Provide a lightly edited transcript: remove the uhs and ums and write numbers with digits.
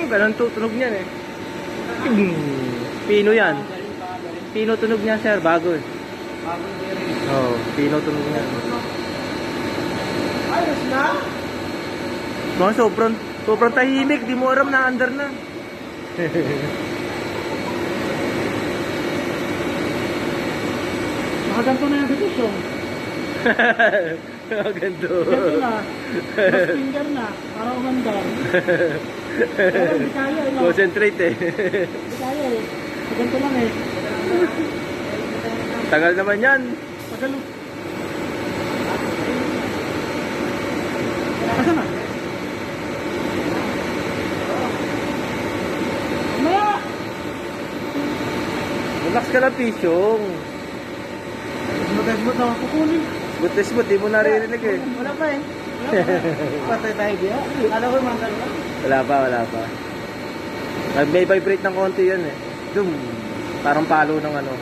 Ganun tunog niyan eh. Pino yan. Pino tunog niya sir, bago eh. Oh, Pino tunog niya. Ayos na? Mga sobrang tahimik, di mo aram na under na. Nakaganto na yung sitwasyon. Ganto. Ganto na. Mas finger na. Para umandar. Pero hindi kaya eh. No? Concentrate eh. Hindi kaya eh. Ganto lang eh. Tagal naman yan. Pagalo. Asa na? Maya! Relax ka lang, Pisyong. Smooth na ako kukunin. Smooth, di mo naririnig eh. Wala pa eh. Patay tayo diya. Alam ko man talaga. Wala pa. May vibrate ng konti yan eh. Dum. Parang palo ng ano.